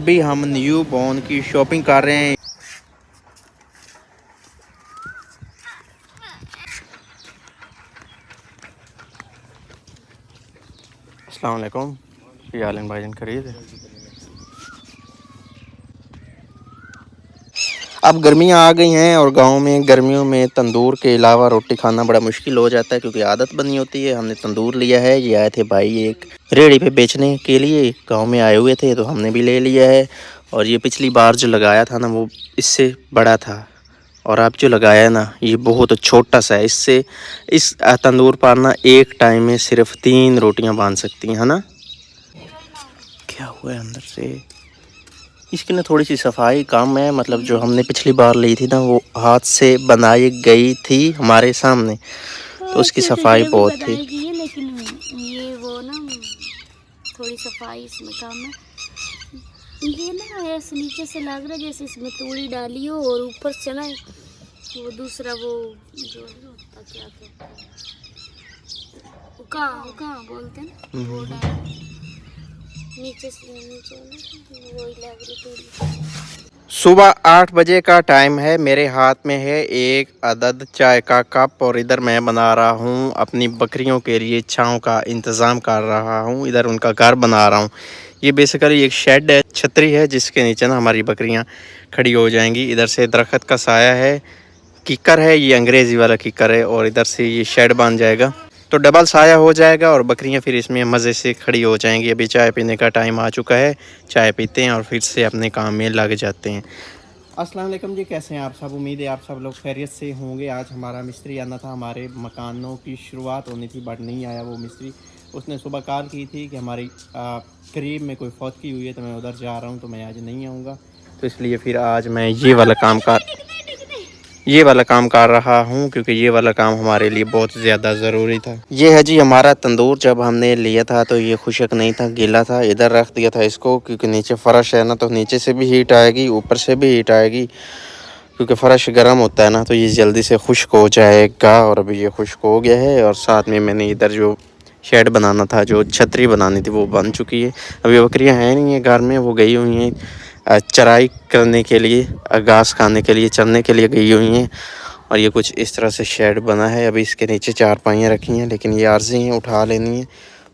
अभी हम new born की शॉपिंग कर रहे हैं। अस्सलाम वालेकुम। ये आलन भाईजान खरीद। अब गर्मियाँ आ गई हैं और गांव में गर्मियों में तंदूर के अलावा रोटी खाना बड़ा मुश्किल हो जाता है क्योंकि आदत बनी होती है। हमने तंदूर लिया है। ये आए थे भाई एक रेहड़ी पे बेचने के लिए, गांव में आए हुए थे तो हमने भी ले लिया है। और ये पिछली बार जो लगाया था ना वो इससे बड़ा था, और अब जो लगाया है ना ये बहुत छोटा सा है। इससे इस तंदूर पर ना एक टाइम में सिर्फ 3 रोटियां बांध सकती हैं, है ना। क्या हुआ है अंदर से? इसकी ना थोड़ी सी सफाई कम है, मतलब जो हमने पिछली बार ली थी ना वो हाथ से बनाई गई थी हमारे सामने, तो उसकी सफाई बहुत थी। लेकिन ये वो ना थोड़ी सफाई इसमें कम है। ये ना ऐसे नीचे से लग रहा है जैसे इसमें तूड़ी डाली हो और ऊपर से ना वो दूसरा वो जो होता क्या कहते हैं कहाँ बोलते हैं वो डाल नीचे से नीचे वही लग रही तूड़ी। सुबह 8 बजे का टाइम है। मेरे हाथ में है एक अदद चाय का कप और इधर मैं बना रहा हूँ अपनी बकरियों के लिए छांव का इंतज़ाम कर रहा हूँ। इधर उनका घर बना रहा हूँ। ये बेसिकली एक शेड है, छतरी है जिसके नीचे ना हमारी बकरियाँ खड़ी हो जाएंगी। इधर से दरख्त का साया है, कीकर है, ये अंग्रेज़ी वाला कीकर है, और इधर से ये शेड बन जाएगा तो डबल साया हो जाएगा और बकरियां फिर इसमें मज़े से खड़ी हो जाएंगी। अभी चाय पीने का टाइम आ चुका है, चाय पीते हैं और फिर से अपने काम में लग जाते हैं। अस्सलाम वालेकुम जी, कैसे हैं आप सब? उम्मीद है आप सब लोग खैरियत से होंगे। आज हमारा मिस्त्री आना था, हमारे मकानों की शुरुआत होनी थी बट नहीं आया वो मिस्त्री। उसने सुबह कॉल की थी कि हमारी करीब में कोई फौत की हुई है तो मैं उधर जा रहा हूँ, तो मैं आज नहीं आऊँगा, तो इसलिए फिर आज मैं ये वाला काम कर रहा हूँ क्योंकि ये वाला काम हमारे लिए बहुत ज़्यादा ज़रूरी था। ये है जी हमारा तंदूर। जब हमने लिया था तो ये खुशक नहीं था, गीला था। इधर रख दिया था इसको क्योंकि नीचे फ़र्श है ना, तो नीचे से भी हीट आएगी, ऊपर से भी हीट आएगी क्योंकि फ़र्श गर्म होता है ना, तो ये जल्दी से खुश्क हो जाएगा। और अभी ये खुश्क हो गया है। और साथ में मैंने इधर जो शेड बनाना था, जो छतरी बनानी थी, वो बन चुकी है। अभी बकरियां हैं नहीं है घर में, वो गई हुई हैं चराई करने के लिए, घास खाने के लिए, चरने के लिए गई हुई हैं। और ये कुछ इस तरह से शेड बना है। अभी इसके नीचे चारपाइयाँ रखी हैं लेकिन ये आर्जी हैं, उठा लेनी है।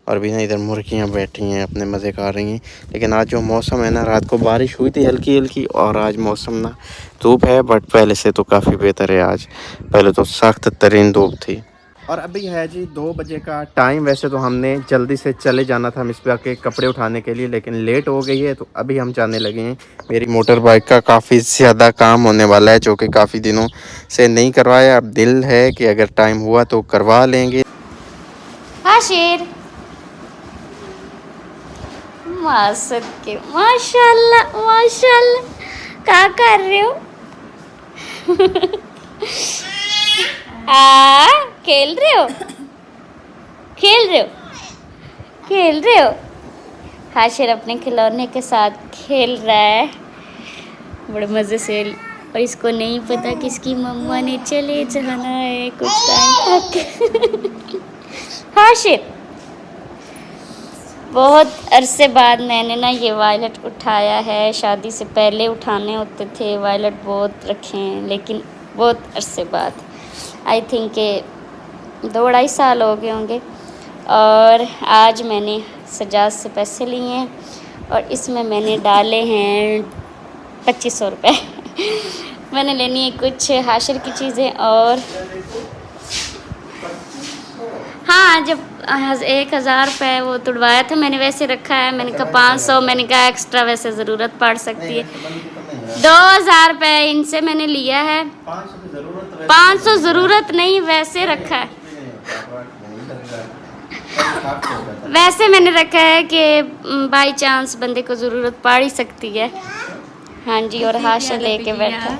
और भी ना इधर मुर्गियाँ बैठी हैं अपने मज़े कर रही हैं। लेकिन आज जो मौसम है ना, रात को बारिश हुई थी हल्की हल्की, और आज मौसम ना धूप है बट पहले से तो काफ़ी बेहतर है आज। पहले तो सख्त तरीन धूप थी। और अभी है जी 2 बजे का टाइम। वैसे तो हमने जल्दी से चले जाना था मिसबा के कपड़े उठाने के लिए, लेकिन लेट हो गई है तो अभी हम जाने लगे हैं। मेरी मोटर बाइक का काफ़ी ज़्यादा काम होने वाला है जो कि काफ़ी दिनों से नहीं करवाया। अब दिल है कि अगर टाइम हुआ तो करवा लेंगे। हाँ शेर मासद के माशाल्लाह माशाल्लाह, क्या कर रहे हो? खेल रहे हो खेल रहे हो खेल रहे हो? हाशिर अपने खिलौने के साथ खेल रहा है बड़े मज़े से। और इसको नहीं पता कि इसकी मम्मा ने चले जाना है कुछ टाइम तक। हाशिर बहुत अरसे बाद मैंने ना ये वायलेट उठाया है। शादी से पहले उठाने होते थे वायलेट, बहुत रखे हैं, लेकिन बहुत अरसे बाद, आई थिंक के 2-2.5 साल हो गए होंगे। और आज मैंने सजाद से पैसे लिए हैं और इसमें मैंने डाले हैं 2500 रुपये। मैंने लेनी है कुछ हाशिर की चीज़ें। और हाँ, जब 1000 रुपये वो तुड़वाया था मैंने वैसे रखा है। मैंने कहा 500, मैंने कहा एक्स्ट्रा वैसे ज़रूरत पड़ सकती है। 2000 रुपये इनसे मैंने लिया है। 500 ज़रूरत नहीं, वैसे रखा है, वैसे मैंने रखा है कि बाई चांस बंदे को ज़रूरत पड़ ही सकती है। हाँ जी, और हाशिर लेके बैठा।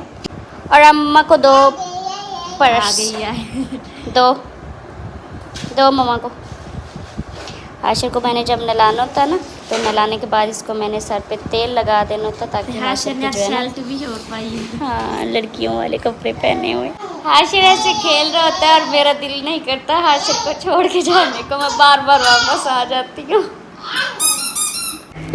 और अम्मा को 2 पर्स दो मम्मा को। हाशिर को मैंने जब नहलाना होता है ना, तो नहलाने के बाद इसको मैंने सर पे तेल लगा देना होता ताकि हाशिर की जो है ना, हाँ, लड़कियों वाले कपड़े पहने हुए। हाशिर ऐसे खेल रहा होता है और मेरा दिल नहीं करता हाशिर को छोड़ के जाने को, मैं बार बार वापस आ जाती हूँ।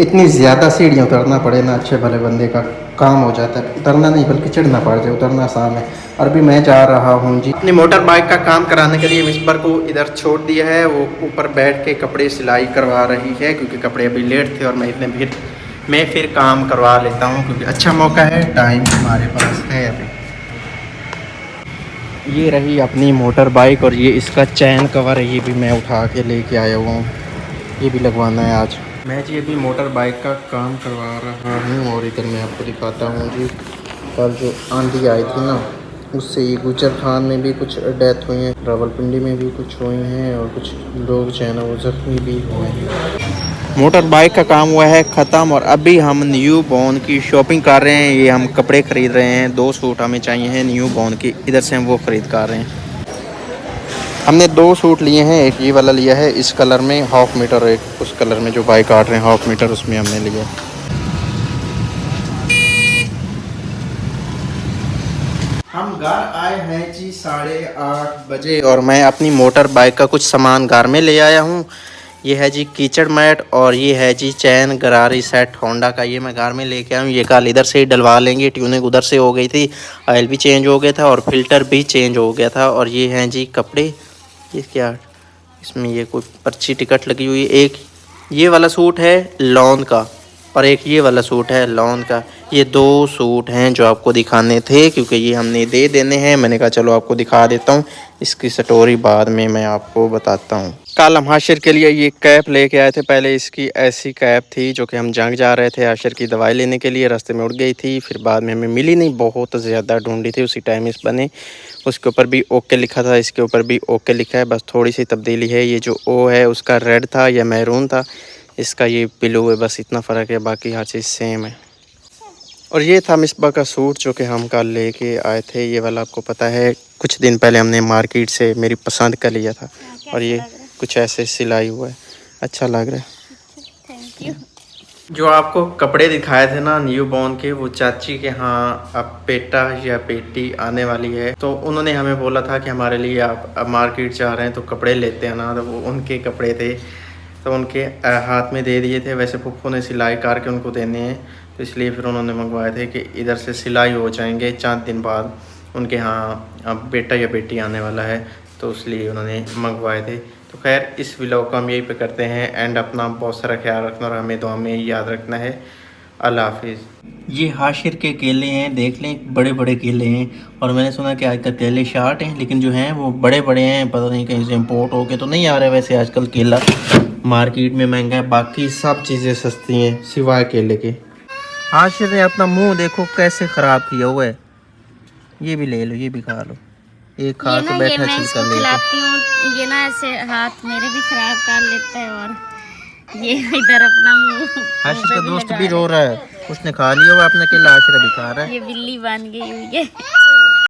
इतनी ज़्यादा सीढ़ियाँ उतरना पड़े ना, अच्छे भले बंदे का काम हो जाता है। उतरना नहीं बल्कि चढ़ना पड़ जाए, उतरना आसान है। और भी मैं जा रहा हूँ जी अपनी मोटर बाइक का काम कराने के लिए। मिस्पर को इधर छोड़ दिया है, वो ऊपर बैठ के कपड़े सिलाई करवा रही है क्योंकि कपड़े अभी लेट थे और मैं फिर काम करवा लेता हूँ क्योंकि अच्छा मौका है, टाइम हमारे पास है अभी। ये रही अपनी मोटर बाइक और ये इसका चैन कवर है, ये भी मैं उठा के लेके आया हुआ हूँ, ये भी लगवाना है आज। मैं जी अभी मोटर बाइक का काम करवा रहा हूँ और इधर मैं आपको दिखाता हूँ जी, कल जो आंधी आई थी ना, उससे ये गुजर खान में भी कुछ डेथ हुई है, रावलपिंडी में भी कुछ हुई हैं और कुछ लोग जो है ना वो जख्मी भी हुए हैं। मोटर बाइक का काम हुआ है ख़त्म और अभी हम न्यू बॉर्न की शॉपिंग कर रहे हैं। ये हम कपड़े ख़रीद रहे हैं, 2 सूट हमें चाहिए हैं न्यू बॉर्न की, इधर से हम वो ख़रीद कर रहे हैं। हमने 2 सूट लिए हैं, एक ये वाला लिया है इस कलर में 1/2 मीटर, एक उस कलर में जो बाइक काट रहे हैं 1/2 मीटर, उसमें हमने लिया। हम घर आए हैं जी 8:30 बजे और मैं अपनी मोटर बाइक का कुछ सामान घर में ले आया हूँ। ये है जी कीचड़ मैट और ये है जी चैन गरारी सेट होंडा का, ये मैं घर में लेके आया हूँ। ये कल इधर से ही डलवा लेंगे, ट्यूनिंग उधर से हो गई थी, ऑयल भी चेंज हो गया था और फिल्टर भी चेंज हो गया था। और ये हैं जी कपड़े, ये क्या इसमें ये कोई पर्ची टिकट लगी हुई है। एक ये वाला सूट है लॉन का और एक ये वाला सूट है लॉन का। ये 2 सूट हैं जो आपको दिखाने थे क्योंकि ये हमने दे देने हैं। मैंने कहा चलो आपको दिखा देता हूँ, इसकी स्टोरी बाद में मैं आपको बताता हूँ। कल हम हाशिर के लिए ये कैप लेके आए थे। पहले इसकी ऐसी कैप थी जो कि हम जंग जा रहे थे हाशिर की दवाई लेने के लिए, रास्ते में उड़ गई थी, फिर बाद में हमें मिली नहीं, बहुत ज़्यादा ढूंढी थी, उसी टाइम इस बने। उसके ऊपर भी ओके लिखा था, इसके ऊपर भी ओके लिखा है, बस थोड़ी सी तब्दीली है। ये जो ओ है उसका रेड था या मैरून था, इसका ये ब्लू है, बस इतना फ़र्क है, बाकी हर चीज़ सेम है। और ये था मिसबा का सूट जो कि हम कल लेके आए थे। ये वाला आपको पता है कुछ दिन पहले हमने मार्केट से मेरी पसंद का लिया था और ये कुछ ऐसे सिलाई हुआ है, अच्छा लग रहा है। Thank you. जो आपको कपड़े दिखाए थे ना न्यू बॉर्न के, वो चाची के यहाँ अब बेटा या बेटी आने वाली है, तो उन्होंने हमें बोला था कि हमारे लिए आप अब मार्केट जा रहे हैं तो कपड़े लेते हैं ना, तो वो उनके कपड़े थे तो उनके हाथ में दे दिए थे। वैसे पप्पू ने सिलाई करके उनको देने हैं, तो इसलिए फिर उन्होंने मंगवाए थे कि इधर से सिलाई हो जाएंगे 4 दिन बाद, उनके यहाँ अब बेटा या बेटी आने वाला है, तो इसलिए उन्होंने मंगवाए थे। तो खैर इस व्लॉग को हम यहीं पे करते हैं एंड अपना बहुत सारा ख्याल रखना और हमें दुआ में याद रखना है। अल्लाह हाफिज़। ये हाशिर के केले हैं, देख लें बड़े बड़े केले हैं और मैंने सुना कि आजकल केले शार्ट हैं लेकिन जो हैं वो बड़े बड़े हैं, पता नहीं कहीं से इम्पोर्ट होके तो नहीं आ रहे। वैसे आजकल केला मार्केट में महंगा है, बाकी सब चीज़ें सस्ती हैं सिवाय केले के। हाशिर ने अपना मुंह देखो कैसे ख़राब किया हुआ है, ये भी ले लो, ये भी खा लो, एक खा के बैठा छिलका लेके। खिलाती हूँ, ये ना ऐसे हाथ मेरे भी खराब कर लेता है और ये इधर अपना मुंह। हाशिर का दोस्त भी रो रहा है, उसने खा लिया हुआ अपना केला, हाशिर अभी खा रहा है। ये बिल्ली बन गई हुई है।